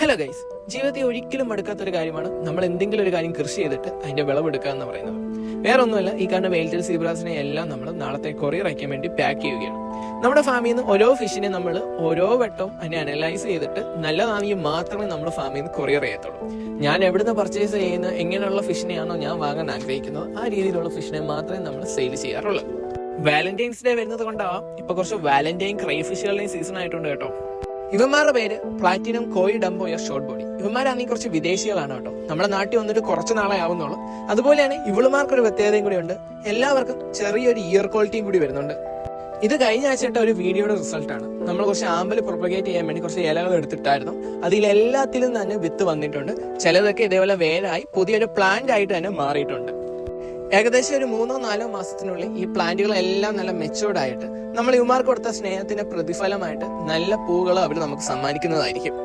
Hello guys, ജീവിതത്തിൽ ഒരിക്കലും മടുക്കാത്തൊരു കാര്യമാണ് നമ്മൾ എന്തെങ്കിലും ഒരു കാര്യം കൃഷി ചെയ്തിട്ട് അതിന്റെ വിളവെടുക്കുക എന്ന് പറയുന്നത്. വേറെ ഒന്നുമല്ല, ഈ കാണുന്ന വെയിൽറ്റൽ സീബ്രാസിനെ എല്ലാം നമ്മൾ നാളത്തെ കൊറിയർ അയക്കാൻ വേണ്ടി പാക്ക് ചെയ്യുകയാണ്. നമ്മുടെ ഫാമിൽ നിന്ന് ഓരോ ഫിഷിനെ നമ്മൾ ഓരോ വട്ടം അതിനെ അനലൈസ് ചെയ്തിട്ട് നല്ലതാണെങ്കിൽ മാത്രമേ നമ്മുടെ ഫാമിൽ നിന്ന് കൊറിയർ ചെയ്യത്തുള്ളൂ. ഞാൻ എവിടുന്ന് പർച്ചേസ് ചെയ്യുന്ന എങ്ങനെയുള്ള ഫിഷിനെയാണോ ഞാൻ വാങ്ങാൻ ആഗ്രഹിക്കുന്നത് ആ രീതിയിലുള്ള ഫിഷിനെ മാത്രമേ നമ്മൾ സെയിൽ ചെയ്യാറുള്ളൂ. വാലന്റൈൻസ് ഡേ വരുന്നത് കൊണ്ടാവാം ഇപ്പൊ കുറച്ച് വാലന്റൈൻ ക്രൈഫിഷുകളുടെയും സീസൺ ആയിട്ടുണ്ട് കേട്ടോ. ഇവന്മാരുടെ പേര് പ്ലാറ്റിനം കോയി ഡംബോയ ഷോർട്ട് ബോഡി. ഇവന്മാരാണെങ്കിൽ കുറച്ച് വിദേശികളാണ് കേട്ടോ. നമ്മുടെ നാട്ടിൽ വന്നിട്ട് കുറച്ച് നാളെ ആവുന്നുള്ളൂ. അതുപോലെയാണ് ഇവളുമാർക്കൊരു പ്രത്യേകതയും കൂടി ഉണ്ട്. എല്ലാവർക്കും ചെറിയൊരു ഇയർ ക്വാളിറ്റിയും കൂടി വരുന്നുണ്ട്. ഇത് കഴിഞ്ഞ ആഴ്ച ഒരു വീഡിയോയുടെ റിസൾട്ടാണ്. നമ്മൾ കുറച്ച് ആമ്പല് പ്രൊപ്പഗേറ്റ് ചെയ്യാൻ വേണ്ടി കുറച്ച് ഇലകൾ എടുത്തിട്ടായിരുന്നു. അതിലെല്ലാത്തിലും തന്നെ വിത്ത് വന്നിട്ടുണ്ട്. ചിലതൊക്കെ ഇതേപോലെ വേരായി പുതിയൊരു പ്ലാന്റ് ആയിട്ട് തന്നെ മാറിയിട്ടുണ്ട്. ഏകദേശം ഒരു 3-4 മാസത്തിനുള്ളിൽ ഈ പ്ലാന്റുകളെല്ലാം നല്ല മെച്ചൂർഡ് ആയിട്ട് നമ്മൾ ഇവന്മാർക്ക് കൊടുത്ത സ്നേഹത്തിന്റെ പ്രതിഫലമായിട്ട് നല്ല പൂകൾ അവർ നമുക്ക് സമ്മാനിക്കുന്നതായിരിക്കും.